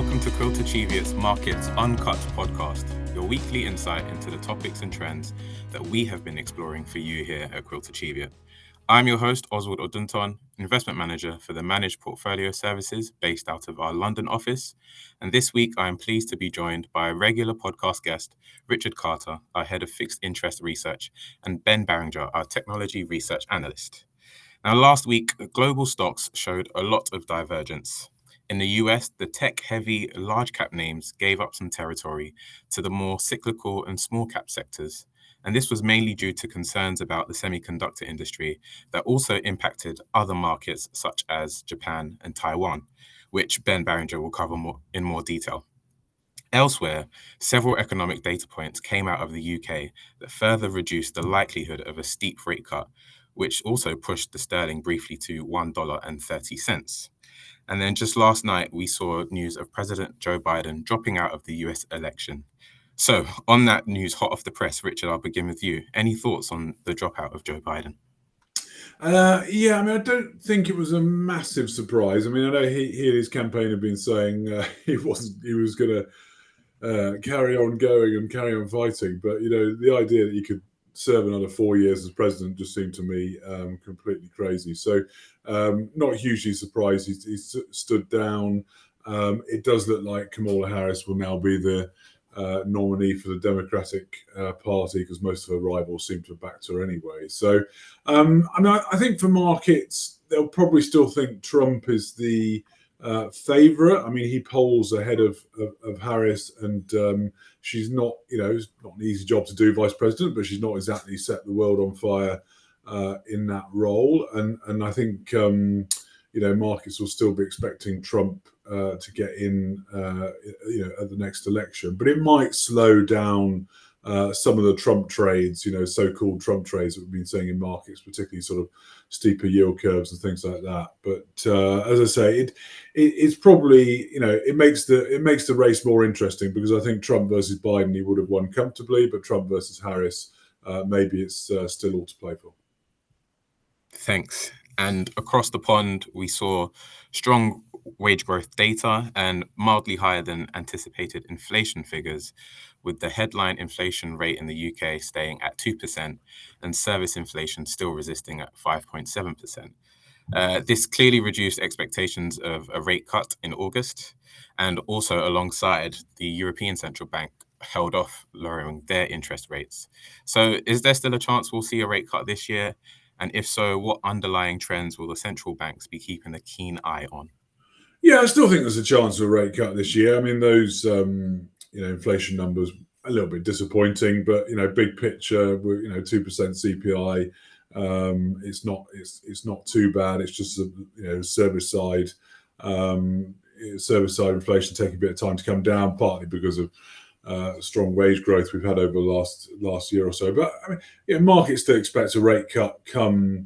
Welcome to Technology Markets Uncut podcast, your weekly insight into the topics and trends that we have been exploring for you here at Technology. I'm your host, Oswald Oduntan, investment manager for the Managed Portfolio Services based out of our London office. And this week, I am pleased to be joined by a regular podcast guest, Richard Carter, our head of fixed interest research, and Ben Barringer, our Technology Research Analyst. Now, last week, global stocks showed a lot of divergence. In the US, the tech-heavy large-cap names gave up some territory to the more cyclical and small-cap sectors. And this was mainly due to concerns about the semiconductor industry that also impacted other markets such as Japan and Taiwan, which Ben Barringer will cover in more detail. Elsewhere, several economic data points came out of the UK that further reduced the likelihood of a steep rate cut, which also pushed the sterling briefly to $1.30. And then just last night, we saw news of President Joe Biden dropping out of the US election. So on that news, hot off the press, Richard, I'll begin with you. Any thoughts on the dropout of Joe Biden? I don't think it was a massive surprise. I know he and his campaign have been saying he was going to carry on going and carry on fighting. But, the idea that he could serve another 4 years as president just seemed to me completely crazy. So not hugely surprised he stood down. It does look like Kamala Harris will now be the nominee for the Democratic Party because most of her rivals seem to have backed her anyway. So I think for markets, they'll probably still think Trump is the favourite. He polls ahead of Harris, and she's not, it's not an easy job to do, vice president, but she's not exactly set the world on fire in that role. And I think, markets will still be expecting Trump to get in, at the next election. But it might slow down some of the Trump trades, so-called Trump trades that we've been seeing in markets, particularly sort of steeper yield curves and things like that. But as I say, it's probably, it makes the race more interesting because I think Trump versus Biden, he would have won comfortably, but Trump versus Harris, maybe it's still all to play for. Thanks. And across the pond, we saw strong wage growth data and mildly higher than anticipated inflation figures, with the headline inflation rate in the UK staying at 2% and service inflation still resisting at 5.7%. This clearly reduced expectations of a rate cut in August, and also alongside the European Central Bank held off lowering their interest rates. So is there still a chance we'll see a rate cut this year? And if so, what underlying trends will the central banks be keeping a keen eye on? Yeah, I still think there's a chance of a rate cut this year. Those inflation numbers a little bit disappointing, but big picture, 2% CPI. It's not too bad. It's just service side inflation taking a bit of time to come down, partly because of strong wage growth we've had over the last year or so. But markets still expect a rate cut come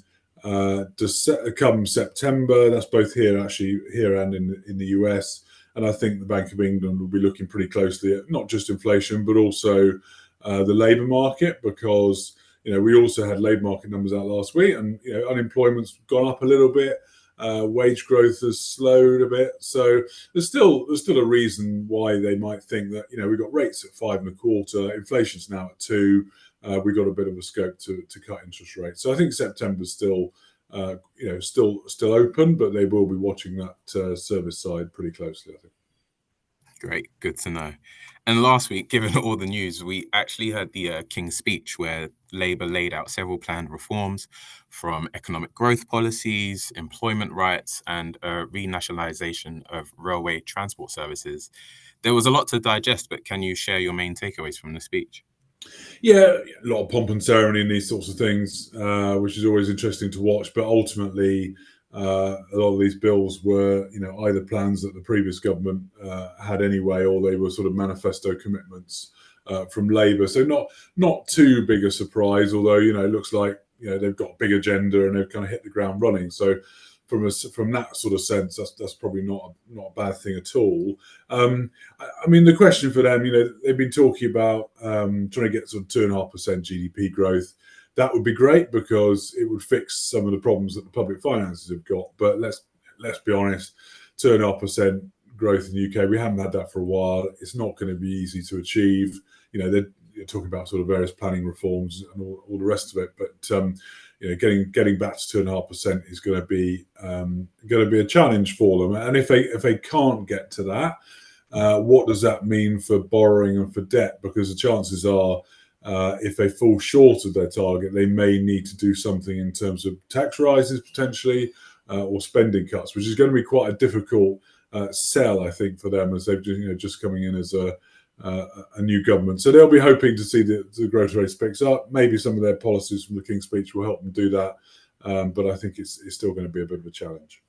September. That's both here and in the US. And I think the Bank of England will be looking pretty closely at not just inflation, but also the labour market, because we also had labour market numbers out last week, and unemployment's gone up a little bit. Wage growth has slowed a bit, so there's still a reason why they might think that we've got rates at 5.25, inflation's now at 2. We've got a bit of a scope to cut interest rates. So I think September's still open, but they will be watching that service side pretty closely, I think. Great, good to know. And last week, given all the news, we actually heard the King's speech where Labour laid out several planned reforms, from economic growth policies, employment rights, and renationalisation of railway transport services. There was a lot to digest, but can you share your main takeaways from the speech? Yeah, a lot of pomp and ceremony in these sorts of things, which is always interesting to watch. But ultimately, a lot of these bills were, either plans that the previous government had anyway, or they were sort of manifesto commitments from Labour. So not too big a surprise, although it looks like they've got a big agenda and they've kind of hit the ground running. So from that sort of sense, that's probably not a bad thing at all. The question for them, they've been talking about trying to get sort of 2.5% GDP growth. That would be great because it would fix some of the problems that the public finances have got. But let's be honest, 2.5% growth in the UK. We haven't had that for a while. It's not going to be easy to achieve. They're talking about sort of various planning reforms and all the rest of it. But getting back to 2.5% is going to be a challenge for them. And if they can't get to that, what does that mean for borrowing and for debt? Because the chances are, if they fall short of their target, they may need to do something in terms of tax rises potentially, or spending cuts, which is going to be quite a difficult sell, I think, for them as they've just coming in as a new government. So they'll be hoping to see the growth rates picks up. Maybe some of their policies from the King's Speech will help them do that, but I think it's still going to be a bit of a challenge.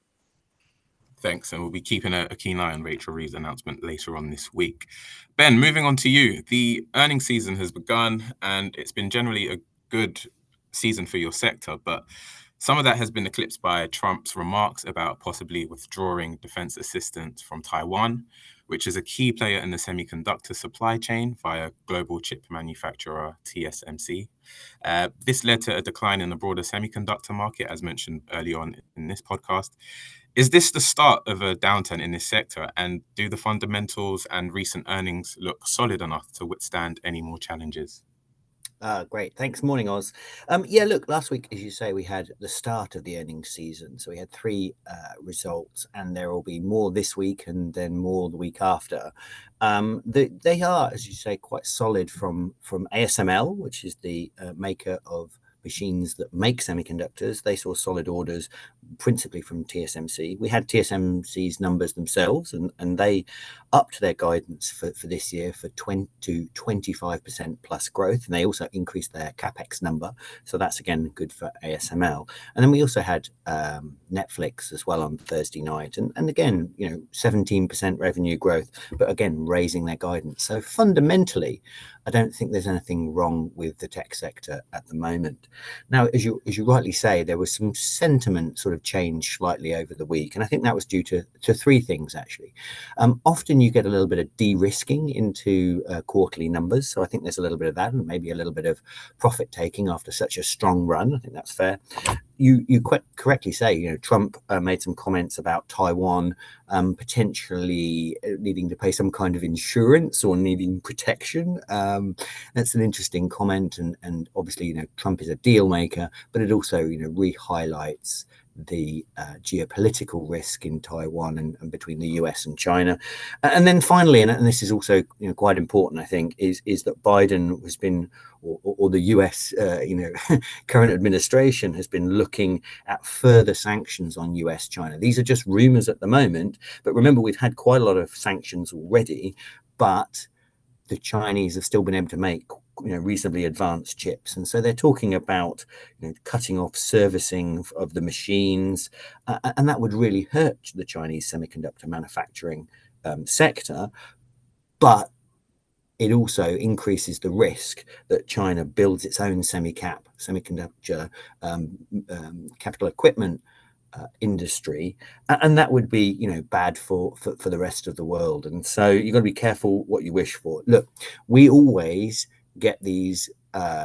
Thanks, and we'll be keeping a keen eye on Rachel Reeve's announcement later on this week. Ben, moving on to you. The earnings season has begun, and it's been generally a good season for your sector, but some of that has been eclipsed by Trump's remarks about possibly withdrawing defense assistance from Taiwan, which is a key player in the semiconductor supply chain via global chip manufacturer TSMC. This led to a decline in the broader semiconductor market, as mentioned early on in this podcast. Is this the start of a downturn in this sector, and do the fundamentals and recent earnings look solid enough to withstand any more challenges? Great. Thanks. Morning, Oz. Look, last week, as you say, we had the start of the earnings season. So we had three results, and there will be more this week and then more the week after. They are, as you say, quite solid from ASML, which is the maker of machines that make semiconductors. They saw solid orders principally from TSMC. We had TSMC's numbers themselves, and they upped their guidance for this year for 20 to 25% plus growth. And they also increased their CapEx number. So that's, again, good for ASML. And then we also had Netflix as well on Thursday night. And again, 17% revenue growth, but again, raising their guidance. So fundamentally, I don't think there's anything wrong with the tech sector at the moment. Now, as you rightly say, there was some sentiment sort of change slightly over the week. And I think that was due to three things, actually. Often you get a little bit of de-risking into quarterly numbers. So I think there's a little bit of that, and maybe a little bit of profit taking after such a strong run. I think that's fair. You quite correctly say, Trump made some comments about Taiwan potentially needing to pay some kind of insurance or needing protection. That's an interesting comment, and obviously, Trump is a deal maker, but it also, re-highlights the geopolitical risk in Taiwan and between the US and China. And then finally, and this is also quite important, I think, is that Biden has been, or the US current administration has been looking at further sanctions on US China. These are just rumors at the moment, but remember, we've had quite a lot of sanctions already, but the Chinese have still been able to make reasonably advanced chips, and so they're talking about cutting off servicing of the machines, and that would really hurt the Chinese semiconductor manufacturing sector, but it also increases the risk that China builds its own semiconductor capital equipment industry, and that would be bad for the rest of the world. And so you've got to be careful what you wish for. Look, we always get these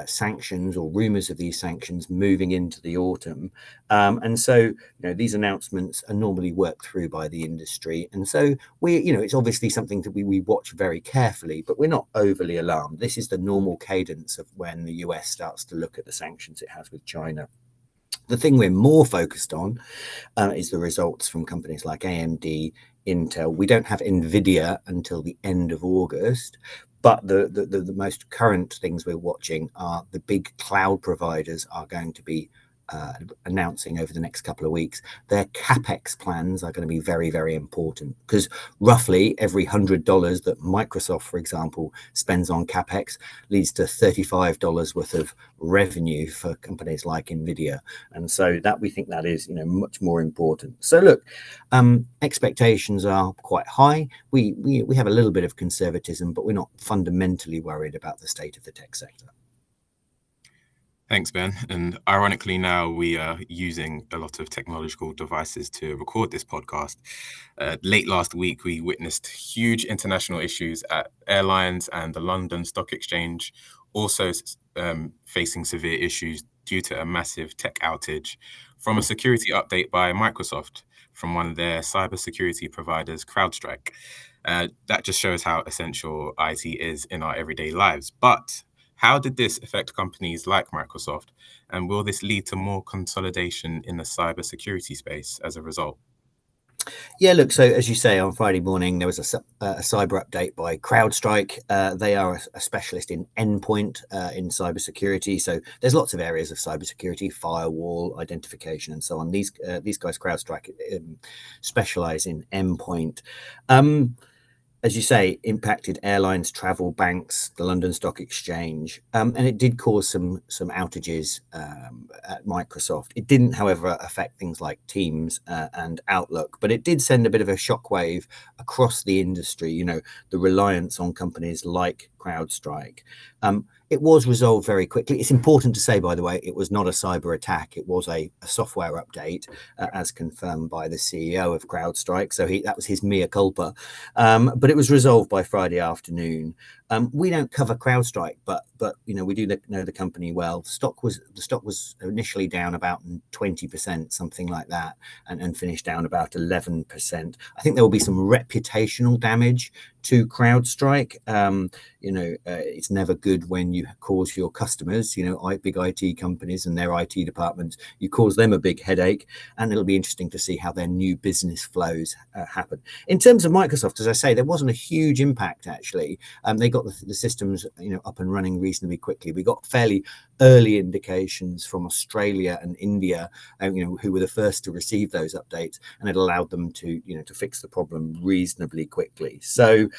sanctions or rumors of these sanctions moving into the autumn, and so these announcements are normally worked through by the industry, and so it's obviously something that we watch very carefully, but we're not overly alarmed. This is the normal cadence of when the US starts to look at the sanctions it has with China. The thing we're more focused on is the results from companies like AMD, Intel. We don't have NVIDIA until the end of August, but the most current things we're watching are the big cloud providers are going to be announcing over the next couple of weeks. Their CapEx plans are going to be very, very important, because roughly every $100 that Microsoft, for example, spends on CapEx leads to $35 worth of revenue for companies like NVIDIA. And so that we think that is much more important. So look, expectations are quite high. We have a little bit of conservatism, but we're not fundamentally worried about the state of the tech sector. Thanks, Ben. And ironically, now we are using a lot of technological devices to record this podcast. Late last week, we witnessed huge international issues at airlines and the London Stock Exchange, also facing severe issues due to a massive tech outage from a security update by Microsoft. from one of their cybersecurity providers, CrowdStrike. That just shows how essential IT is in our everyday lives. But how did this affect companies like Microsoft? And will this lead to more consolidation in the cybersecurity space as a result? Yeah, look, so as you say, on Friday morning, there was a cyber update by CrowdStrike. They are a specialist in endpoint in cybersecurity. So there's lots of areas of cybersecurity, firewall, identification, and so on. These guys, CrowdStrike, specialize in endpoint. As you say, impacted airlines, travel, banks, the London Stock Exchange, and it did cause some outages at Microsoft. It didn't, however, affect things like Teams and Outlook, but it did send a bit of a shockwave across the industry. You know, the reliance on companies like CrowdStrike. It was resolved very quickly. It's important to say, by the way, it was not a cyber attack. It was a software update, as confirmed by the CEO of CrowdStrike. So that was his mea culpa. But it was resolved by Friday afternoon. We don't cover CrowdStrike, but you know, we do know the company well. The stock was initially down about 20%, something like that, and finished down about 11%. I think there will be some reputational damage to CrowdStrike. You know, it's never good when you cause your customers, you know, big IT companies and their IT departments, you cause them a big headache, and it'll be interesting to see how their new business flows happen. In terms of Microsoft, as I say, there wasn't a huge impact actually. They got the systems, you know, up and running reasonably quickly. We got fairly early indications from Australia and India, you know, who were the first to receive those updates, and it allowed them to, you know, to fix the problem reasonably quickly. So,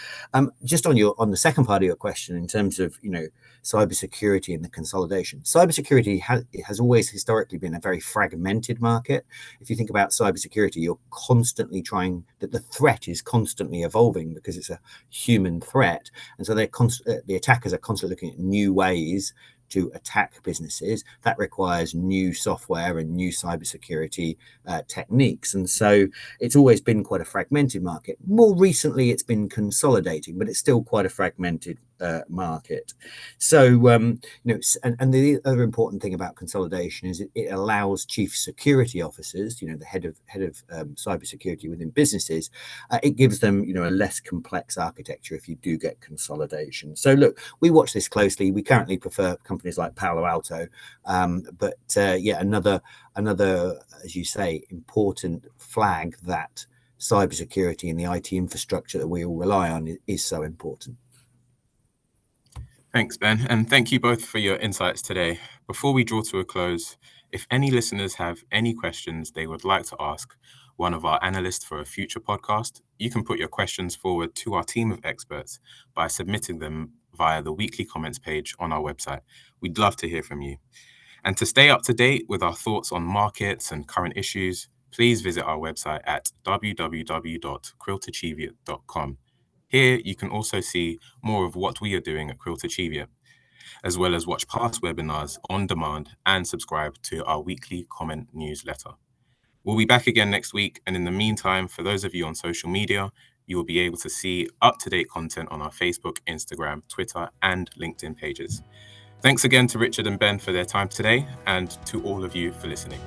just on the second part of your question, in terms of, you know, cybersecurity and the consolidation, cybersecurity has always historically been a very fragmented market. If you think about cybersecurity, you're constantly the threat is constantly evolving because it's a human threat, and so the attackers are constantly looking at new ways to attack businesses. That requires new software and new cybersecurity techniques. And so it's always been quite a fragmented market. More recently, it's been consolidating, but it's still quite a fragmented market. So, you know, and the other important thing about consolidation is it allows chief security officers, you know, the head of cybersecurity within businesses, it gives them, you know, a less complex architecture if you do get consolidation. So look, we watch this closely. We currently prefer companies like Palo Alto, but yeah, another, as you say, important flag that cybersecurity and the IT infrastructure that we all rely on is so important. Thanks, Ben, and thank you both for your insights today. Before we draw to a close, if any listeners have any questions they would like to ask one of our analysts for a future podcast, you can put your questions forward to our team of experts by submitting them via the weekly comments page on our website. We'd love to hear from you. And to stay up to date with our thoughts on markets and current issues, please visit our website at www.quiltercheviot.com. Here, you can also see more of what we are doing at Quilter Cheviot, as well as watch past webinars on demand and subscribe to our weekly comment newsletter. We'll be back again next week, and in the meantime, for those of you on social media, you will be able to see up-to-date content on our Facebook, Instagram, Twitter, and LinkedIn pages. Thanks again to Richard and Ben for their time today, and to all of you for listening.